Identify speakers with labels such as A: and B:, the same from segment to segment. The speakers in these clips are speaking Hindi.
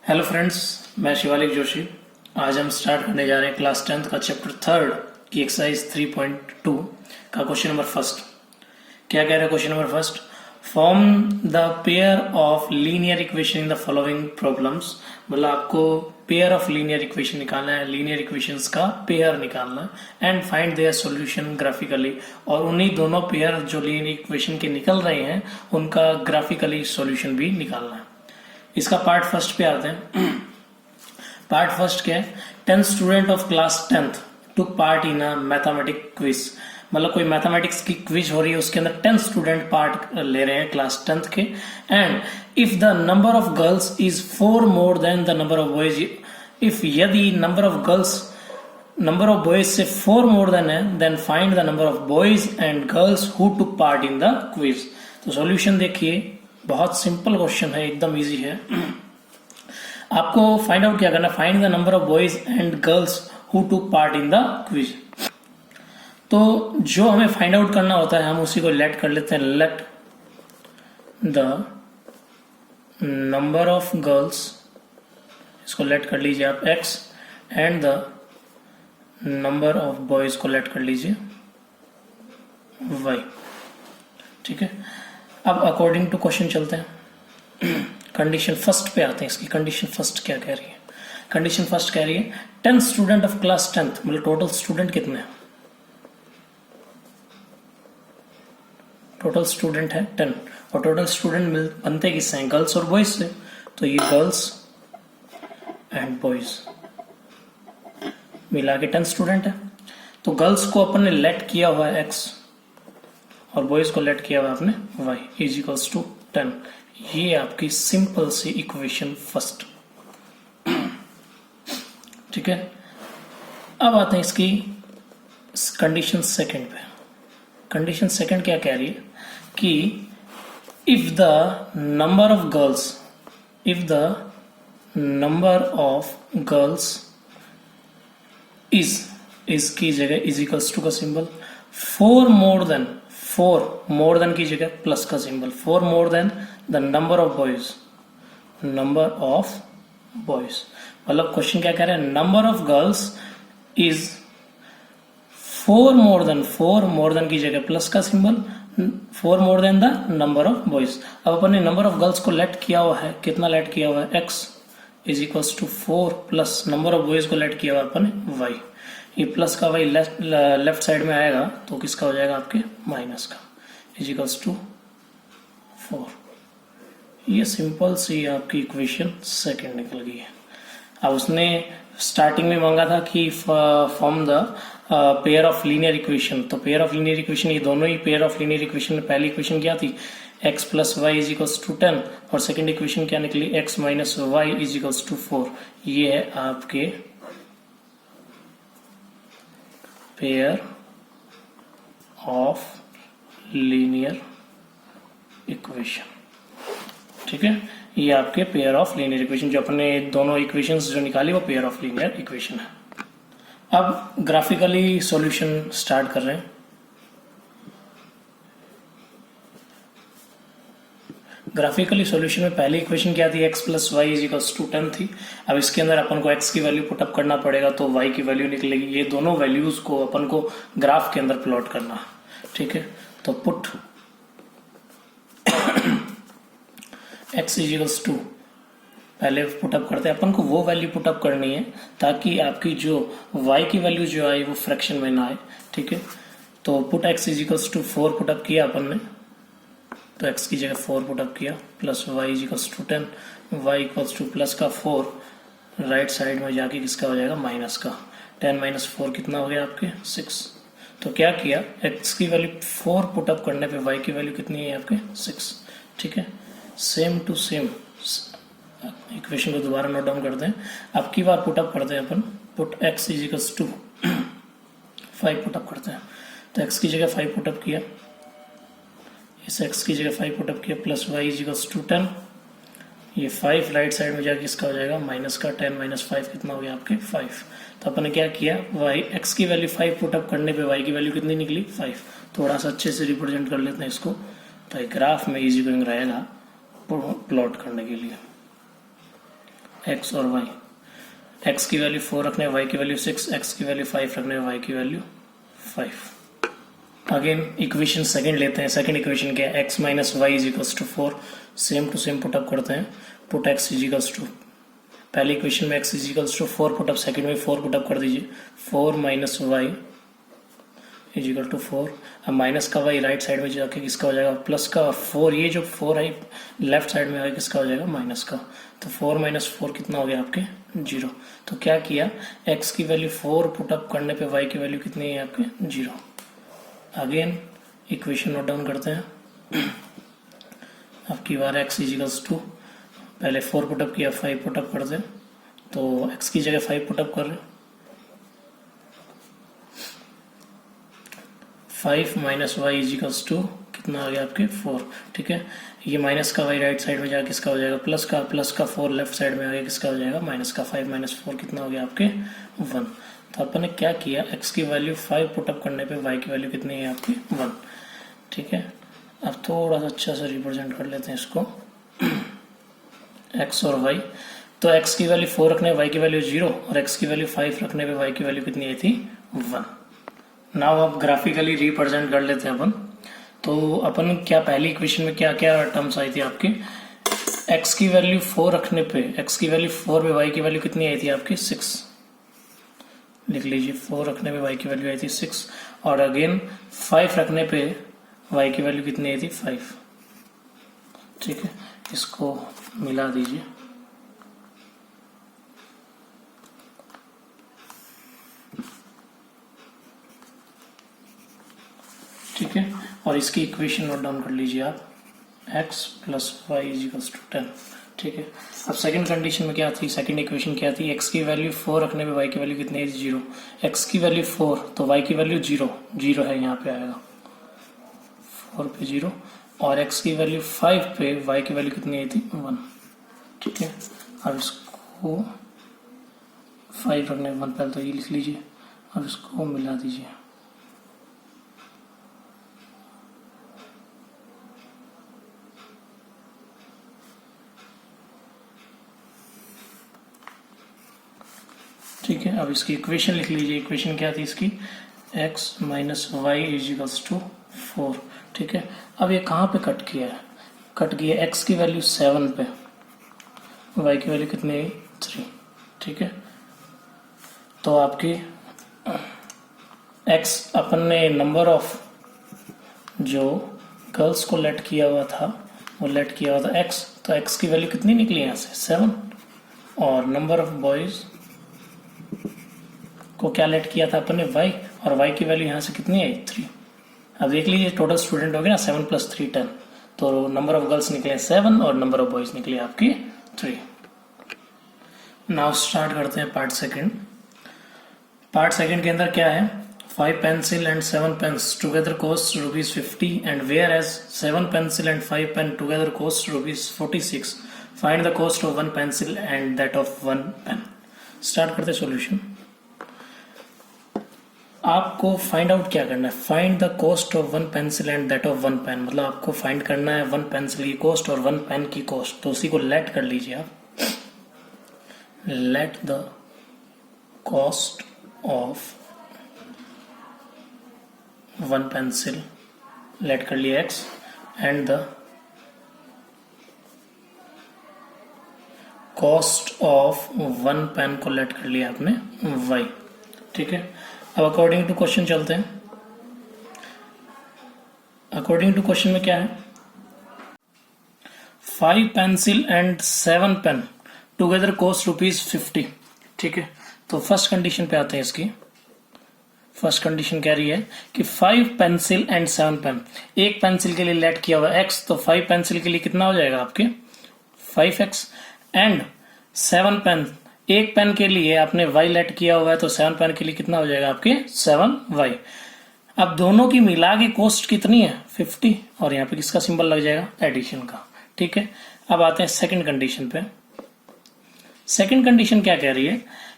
A: हेलो फ्रेंड्स, मैं शिवालिक जोशी। आज हम स्टार्ट करने जा रहे हैं क्लास 10th का चैप्टर 3 की एक्सरसाइज 3.2 का क्वेश्चन नंबर फर्स्ट। क्या कह रहा है question number first? Form the pair of linear equation in the following problems. मतलब आपको पेयर ऑफ लीनियर इक्वेशन निकालना है, लीनियर इक्वेशंस का पेयर निकालना है and find their solution graphically. और उन्हीं दोनों पेयर जो लीनियर इक्वेशन के निकल रहे हैं उनका ग्राफिकली सॉल्यूशन भी निकालना है। इसका पार्ट फर्स्ट पे आते हैं। पार्ट फर्स्ट क्या है? 10 student of class 10th took part in a mathematics quiz. मतलब कोई मैथमेटिक्स की क्विज हो रही है, उसके अंदर 10 स्टूडेंट पार्ट ले रहे हैं क्लास 10th के। And if the number of girls is 4 more than the number of boys, if यदि नंबर ऑफ बॉयज से 4 मोर देन है, then find the number of boys and girls who took part in the quiz. तो सॉल्यूशन देखिए, बहुत सिंपल क्वेश्चन है, एकदम इजी है। आपको फाइंड आउट क्या करना? Find the number of boys and girls who took part in the quiz. तो जो हमें फाइंड आउट करना होता है हम उसी को लेट कर लेते हैं। Let the number of girls, इसको लेट कर लीजिए आप x, and the number of boys को लेट कर लीजिए y। ठीक है, अब अकॉर्डिंग टू क्वेश्चन चलते हैं। कंडीशन फर्स्ट पे आते हैं। इसकी कंडीशन फर्स्ट क्या कह रही है? कंडीशन फर्स्ट कह रही है 10 स्टूडेंट ऑफ क्लास 10th, मतलब टोटल स्टूडेंट कितने हैं? टोटल स्टूडेंट है 10, और टोटल स्टूडेंट बनते किससे हैं? गर्ल्स और बॉयज से। तो ये गर्ल्स एंड बॉयज मिला के 10 स्टूडेंट है। तो गर्ल्स को अपन ने लेट किया हुआ है x और बॉयज को लेट किया हुआ आपने y इज इक्वल्स टू 10। ये आपकी सिंपल सी इक्वेशन फर्स्ट। ठीक है, अब आते हैं इसकी कंडीशन सेकंड पे। कंडीशन सेकंड क्या कह रही है कि if the number of girls is की जगह इज इक्वल्स टू का सिंबल, 4 मोर देन की जगह प्लस का symbol, 4 more than the number of boys. मतलब क्वेश्चन क्या कह रहे हैं? Number of girls is 4 more then की जगह प्लस का symbol, 4 more than the number of boys. अब अपन ने नंबर ऑफ गर्ल्स को लेट किया हुआ है, कितना लेट किया हुआ है? x is equals to 4 plus number of boys को लेट किया हुआ है अपन ने y। ये प्लस का y लेफ्ट साइड में आएगा तो किसका हो जाएगा? आपके माइनस का, इज इक्वल्स टू 4। ये सिंपल सी आपकी इक्वेशन सेकंड निकल गई है। अब उसने स्टार्टिंग में मांगा था कि form the pair of linear equation. तो पेयर ऑफ लीनियर इक्वेशन, ये दोनों ही पेयर ऑफ लीनियर इक्वेशन में पहली इक्वेशन क्या थी? x plus y is equals to 10, और सेकंड इक्वेशन क्या निकली? x minus y is equals to 4। ये है आपके पेयर ऑफ लीनियर इक्वेशन। ठीक है, ये आपके पेयर ऑफ लीनियर इक्वेशन, जो अपने दोनों इक्वेशंस जो निकाली वो पेयर ऑफ लीनियर इक्वेशन है। अब ग्राफिकली सॉल्यूशन स्टार्ट कर रहे हैं। ग्राफिकली सॉल्यूशन में पहली इक्वेशन क्या थी? x plus y is equals to 10 थी। अब इसके अंदर अपन को x की वैल्यू पुटअप करना पड़ेगा तो y की वैल्यू निकलेगी। ये दोनों वैल्यूज को अपन को ग्राफ के अंदर प्लॉट करना। ठीक है, तो put x is equals to, पहले पुटअप करते हैं। अपन को वो वैल्यू पुटअप करनी है ताकि आपकी जो y की वैल्यू जो आए वो फ्रैक्शन में ना आए। ठीक है, तो put x is equals to 4 put up किया अपन ने, तो x की जगह 4 पुटअप किया, plus y is equals to 10, y equals to plus का 4, राइट साइड में जाके किसका हो जाएगा? माइनस का। 10 माइनस 4 कितना हो गया आपके? 6। तो क्या किया? x की वैल्यू 4 पुटअप करने पे y की वैल्यू कितनी है आपके? 6। ठीक है, सेम टू सेम इक्वेशन को दोबारा नोट डाउन करते हैं। अब की बार पुटअप करते हैं अपन, put x is equals to 5 put up करते हैं। तो x की जगह 5 पुटअप किया, इस x की जगह 5 पुटअप किया, plus y is equals to 10। ये 5 राइट साइड में जाके इसका हो जाएगा माइनस का। 10 माइनस 5 कितना हो गया आपके? 5। तो अपन ने क्या किया? y x की वैल्यू 5 पुटअप करने पे y की वैल्यू कितनी निकली? 5। थोड़ा सा अच्छे से रिप्रेजेंट कर लेते हैं इसको, तो ग्राफ में इजी गोइंग रहेगा प्लॉट करने के लिए। एक्स और वाई, एक्स की वैल्यू 4 रखने वाई की वैल्यू 6, एक्स की वैल्यू 5 रखने वाई की वैल्यू 5। अगेन इक्वेशन सेकंड लेते हैं। सेकंड इक्वेशन क्या है, x minus y is equals to 4, same to same put up करते हैं। Put x is equals to, पहले इक्वेशन में x is equals to 4 put up, second में 4 पुटअप कर दीजिए। 4 minus y is equal to 4। अब माइनस का वाई राइट साइड में जाके किसका हो जाएगा, प्लस का। 4 ये जो 4 है लेफ्ट साइड में आगे किसका हो जाएगा, माइनस का। तो 4 माइनस 4 कितना हो गया आपके, 0। तो क्या किया, x की वैल्यू 4 पुटअप करने पे y की वैल्यू कितनी है आपके, 0। अगेन इक्वेशन नोट डाउन करते हैं। अब की बार x इज इक्वल्स टू, पहले 4 पुटअप किया, 5 पुटअप कर दें, तो x की जगह 5 पुटअप कर रहे, 5 minus y is equals to कितना आ गया आपके 4। ठीक है, ये माइनस का वाई राइट साइड में जाके किसका हो जाएगा, प्लस का 4 लेफ्ट साइड में आगे किसका हो जाएगा, माइनस का। 5 माइनस 4 कितना हो गया आपके 1। तो अपन ने क्या किया, x की वैल्यू 5 पुटअप करने पे y की वैल्यू कितनी है आपकी 1। ठीक है, अब थोड़ा सा अच्छा से रिप्रेजेंट कर लेते हैं इसको, x और y। तो x की वैल्यू 4 रखने पे y की वैल्यू 0 और x की वैल्यू 5 रखने पे y की वैल्यू कितनी आई थी, 1। नाउ अब ग्राफिकली रिप्रेजेंट कर लेते हैं अपन। तो अपन क्या पहली इक्वेशन में क्या क्या टर्म्स आई थी आपकी, x की वैल्यू 4 रखने पे, x की वैल्यू 4 पे y की वैल्यू कितनी आई थी आपकी 6, लिख लीजिए। 4 रखने पे y की वैल्यू आई थी 6, और अगेन 5 रखने पे y की वैल्यू कितनी आई थी 5। ठीक है, इसको मिला दीजिए। ठीक है, और इसकी इक्वेशन नोट डाउन कर लीजिए आप, x plus y is equals to 10। ठीक है, अब सेकंड कंडीशन में क्या थी, सेकंड इक्वेशन क्या थी, x की वैल्यू 4 रखने पे y की वैल्यू कितनी है 0, x की वैल्यू 4 तो y की वैल्यू 0 है, यहाँ पे आएगा 4 पे 0, और x की वैल्यू 5 पे y की वैल्यू कितनी आई थी 1। ठीक है, अब इसको 5 रखने पे 1 पहले तो ये लिख लीजिए, अब इसको मिला दीजिए। ठीक है, अब इसकी इक्वेशन लिख लीजिए। इक्वेशन क्या थी इसकी, x minus y is equals to 4। ठीक है, अब ये कहाँ पे कट किया है, कट किया x की वैल्यू 7 पे, y की वैल्यू कितनी है 3। ठीक है, तो आपकी x अपन ने नंबर ऑफ जो गर्ल्स को लेट किया हुआ था वो लेट किया हुआ था x, तो x की वैल्यू कितनी निकली यहाँ से 7, और नंबर ऑफ बॉयज को क्या लेट किया था अपन ने y, और y की वैल्यू यहाँ से कितनी आई 3। अब देख लीजिए टोटल स्टूडेंट हो गए ना 7 + 3 10, तो नंबर ऑफ गर्ल्स निकले 7 और नंबर ऑफ बॉयज निकले आपकी 3। नाउ स्टार्ट करते हैं पार्ट सेकंड। पार्ट सेकंड के अंदर क्या है, 5 pencil and 7 pens together cost ₹50, and whereas 7 pencil and 5 pen together cost ₹46, find the cost of 1 pencil and that of 1 pen। Start करते सॉल्यूशन। आपको फाइंड आउट क्या करना है, find the cost of 1 pencil and that of 1 pen, मतलब आपको फाइंड करना है 1 पेंसिल की कॉस्ट और 1 पेन की कॉस्ट। तो उसी को लेट कर लीजिए आप, let the cost of 1 pencil, let कर लिया x, and the cost of 1 pen को लेट कर लिया आपने y। ठीक है, अब अकॉर्डिंग टू क्वेश्चन चलते हैं। अकॉर्डिंग टू क्वेश्चन में क्या है, 5 pencil and 7 pen together cost ₹50। ठीक है, तो फर्स्ट कंडीशन पे आते हैं इसकी। फर्स्ट कंडीशन कह रही है कि 5 पेंसिल एंड 7 पेन, एक पेंसिल के लिए लेट किया हुआ x, तो 5 पेंसिल के लिए कितना हो जाएगा आपके 5x, एंड 7 पेन, एक पेन के लिए आपने y लेट किया हुआ है, तो 7 पेन के लिए कितना हो जाएगा आपके 7y। अब दोनों की मिला के कॉस्ट कितनी है 50, और यहाँ पे किसका सिंबल लग जाएगा, एडिशन का। ठीक है, अब आते हैं सेकंड कंडीशन पे। सेकंड कंडीशन क्या कह रही है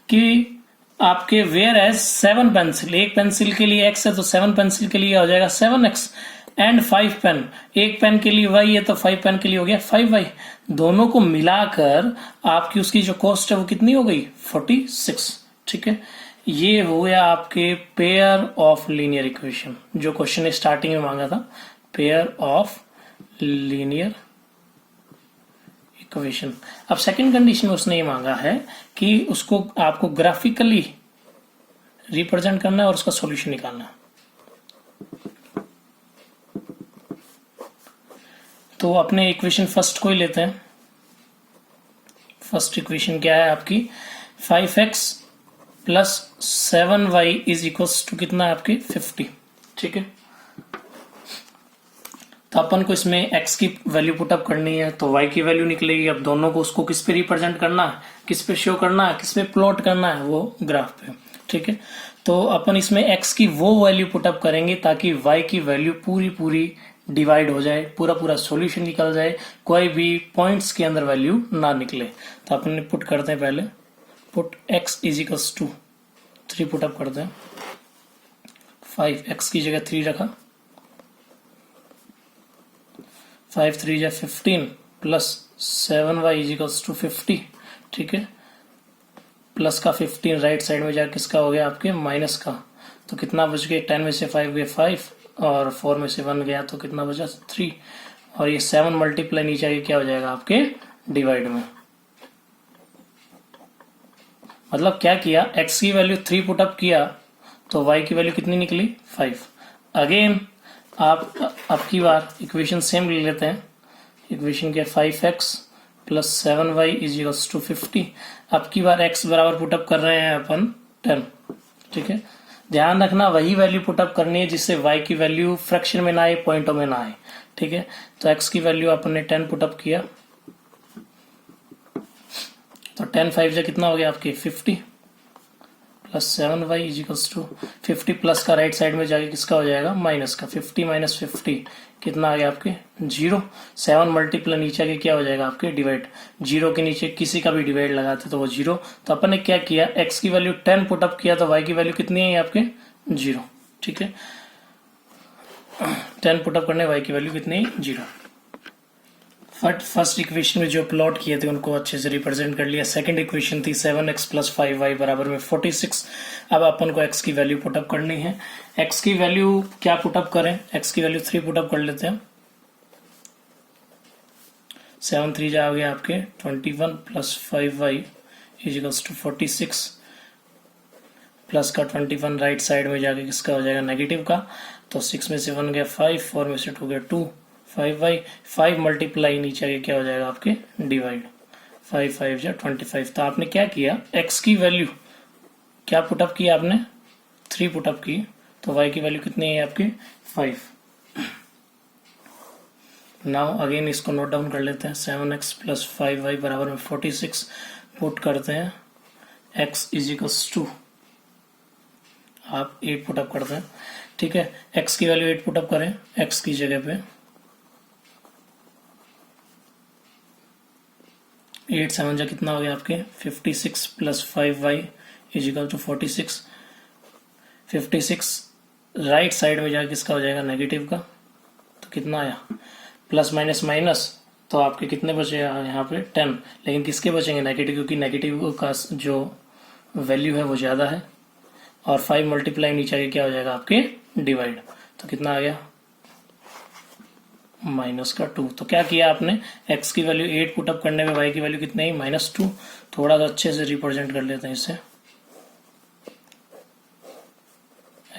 A: कि आपके वेयर एज 7 पेंसिल, एक पेंसिल के लिए x है तो 7 पेंसिल के लिए हो जाएगा 7x, एंड 5 पेन, एक पेन के लिए y है तो 5 पेन के लिए हो गया 5y। दोनों को मिलाकर आपकी उसकी जो कॉस्ट है वो कितनी हो गई 46। ठीक है, ये हो गया आपके पेयर ऑफ लीनियर इक्वेशन, जो क्वेश्चन ने स्टार्टिंग में मांगा था, पेयर ऑफ लीनियर इक्वेशन। अब सेकंड कंडीशन में उसने ये मांगा है कि उसको आपको ग्राफिकली रिप्रेजेंट करना है और उसका सॉल्यूशन निकालना है। तो अपने इक्वेशन फर्स्ट को ही लेते हैं। फर्स्ट इक्वेशन क्या है आपकी, 5x plus 7y is equals to कितना है आपकी 50। ठीक है, तो अपन को इसमें x की वैल्यू पुटअप करनी है तो y की वैल्यू निकलेगी। अब दोनों को उसको किस पे रिप्रेजेंट करना है, किस पे शो करना है, किस पे प्लॉट करना है, वो ग्राफ पे। ठीक है, तो अपन इसमें x की वो वैल्यू पुटअप करेंगे ताकि y की वैल्यू पूरी पूरी डिवाइड हो जाए, पूरा पूरा सॉल्यूशन निकल जाए, कोई भी पॉइंट्स के अंदर वैल्यू ना निकले। तो अपन पुट करते हैं, पहले put x is equals to 3 put up करते हैं। 5x की जगह 3 रखा, 5 3 जा 15 plus 7y is equals to 50। ठीक है, प्लस का 15 राइट साइड में जाकर किसका हो गया आपके माइनस का, तो कितना बच गया, 10 में से 5 गए 5 और 4 में से 1 गया तो कितना बचा 3, और ये 7 मल्टीप्लाई नीचे आगे क्या हो जाएगा आपके डिवाइड में। मतलब क्या किया, x की वैल्यू 3 पुटअप किया तो y की वैल्यू कितनी निकली 5। अगेन आप अब की बार इक्वेशन सेम ले लेते हैं। इक्वेशन क्या, 5x plus 7y is equals to 50। अब की बार x बराबर पुटअप कर रहे हैं अपन 10। ठीक है, ध्यान रखना वही वैल्यू पुटअप करनी है जिससे y की वैल्यू फ्रैक्शन में ना आए, पॉइंटों में ना आए। ठीक है, तो x की वैल्यू अपन ने 10 पुटअप किया तो 10 5 जा कितना हो गया आपके 50 plus 7y is equals to 50 plus का राइट साइड में जाके किसका हो जाएगा माइनस का, 50 माइनस 50 कितना आ गया आपके 0। 7 मल्टीप्लाई नीचे आके क्या हो जाएगा आपके डिवाइड, 0 के नीचे किसी का भी डिवाइड लगाते तो वो 0। तो अपन ने क्या किया, x की वैल्यू 10 पुटअप किया तो y की वैल्यू कितनी है आपके 0। ठीक है, 10 पुटअप करने y की वैल्यू कितनी है 0। फर्स्ट इक्वेशन में जो प्लॉट किए थे उनको अच्छे से रिप्रेजेंट कर लिया। सेकंड इक्वेशन थी 7x प्लस 5y बराबर में 46। अब अपन को x की वैल्यू पुटअप करनी है। x की वैल्यू क्या पुटअप करें, x की वैल्यू 3 पुटअप कर लेते हैं। 7 3 जा गया आपके 21 plus 5y is equals to 46 plus का 21 राइट साइड में जाके किसका हो जाएगा नेगेटिव का, तो 6 में से 1 गया 5, 4 में से 2 गया 2, 5y 5 मल्टीप्लाई नीचे आगे क्या हो जाएगा आपके डिवाइड, 5 5 जा 25। तो आपने क्या किया, x की वैल्यू क्या पुटअप किया आपने 3 पुटअप की, तो y की वैल्यू कितनी है आपकी 5। नाउ अगेन इसको नोट डाउन कर लेते हैं। 7x प्लस 5y बराबर में 46 पुट करते हैं। x इज इक्वल्स टू आप 8 पुटअप करते हैं। ठीक है, x की वैल्यू 8 पुटअप करें, x की जगह पे 8 7 जा कितना हो गया आपके 56 plus 5y is equal to 46। 56 right side में जाके किसका हो जाएगा नेगेटिव का, तो कितना आया प्लस माइनस माइनस, तो आपके कितने बचे यहाँ पे 10, लेकिन किसके बचेंगे नेगेटिव, क्योंकि नेगेटिव का जो वैल्यू है वो ज़्यादा है, और 5 मल्टीप्लाई नीचे आके क्या हो जाएगा आपके डिवाइड, तो कितना आ गया माइनस का 2। तो क्या किया आपने, x की वैल्यू 8 पुटअप करने में y की वैल्यू कितनी है -2। थोड़ा सा अच्छे से रिप्रेजेंट कर लेते हैं इसे,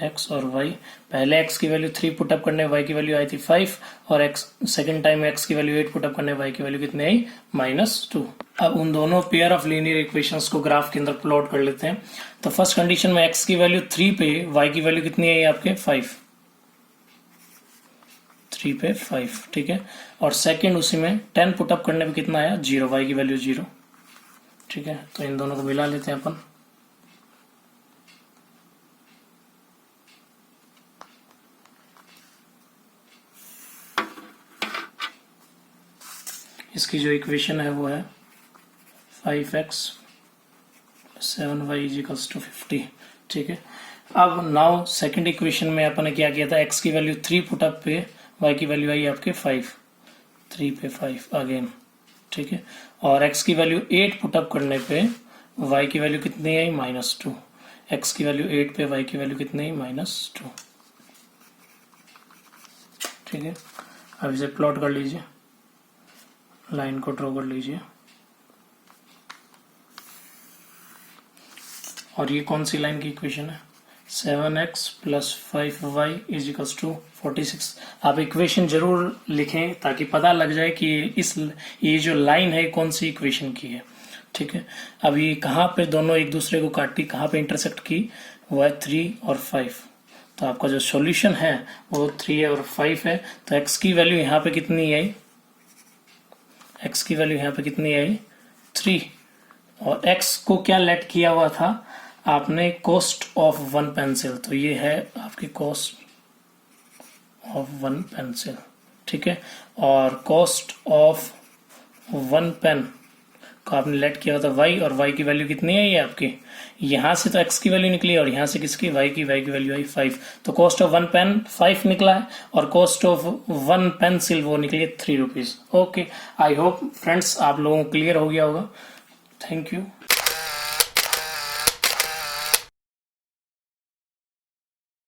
A: x और y। पहले x की वैल्यू 3 पुटअप करने में y की वैल्यू आई थी 5, और x सेकंड टाइम x की वैल्यू 8 पुटअप करने में y की वैल्यू कितनी आई -2। अब उन दोनों पेयर ऑफ लीनियर इक्वेशंस को ग्राफ के अंदर प्लॉट कर लेते हैं। तो फर्स्ट कंडीशन में x की वैल्यू 3 पे y की वैल्यू कितनी है आपके 5, 3 पे 5। ठीक है, और सेकंड उसी में 10 पुटअप करने पे कितना आया 0, y की वैल्यू 0। ठीक है, तो इन दोनों को मिला लेते हैं अपन। इसकी जो इक्वेशन है वो है 5x 7y is equals to 50। ठीक है, अब नाउ सेकंड इक्वेशन में अपन ने क्या किया था, x की वैल्यू 3 पुटअप पे y की वैल्यू आई आपके 5, 3 पे 5 अगेन, ठीक है। और x की वैल्यू 8 पुटअप करने पे y की वैल्यू कितनी आई -2, x की वैल्यू 8 पे y की वैल्यू कितनी आई -2, ठीक है। अब इसे प्लॉट कर लीजिए, लाइन को ड्रॉ कर लीजिए। और ये कौन सी लाइन की इक्वेशन है, 7x + 5y = 46। आप इक्वेशन जरूर लिखें ताकि पता लग जाए कि ये जो लाइन है कौन सी इक्वेशन की है, ठीक है। अभी कहाँ पे दोनों एक दूसरे को काटी, कहाँ पे इंटरसेक्ट की, वो है 3 और 5। तो आपका जो सॉल्यूशन है वो 3 और 5 है। तो x की वैल्यू यहाँ पे कितनी आई, x की वैल्यू यहाँ पे कितनी आई 3, और x को क्या लेट किया हुआ था आपने, कॉस्ट ऑफ 1 पेंसिल। तो ये है आपकी कॉस्ट ऑफ 1 पेंसिल, ठीक है। और कॉस्ट ऑफ 1 पेन को आपने लेट किया हुआ था y, और y की वैल्यू कितनी है ये आपकी, यहाँ से तो x की वैल्यू निकली और यहाँ से किसकी, y की वैल्यू आई 5। तो कॉस्ट ऑफ 1 पेन 5 निकला है और कॉस्ट ऑफ 1 पेंसिल वो निकली 3 rupees. Okay, I hope friends आप लोगों को क्लियर हो गया होगा। Thank you.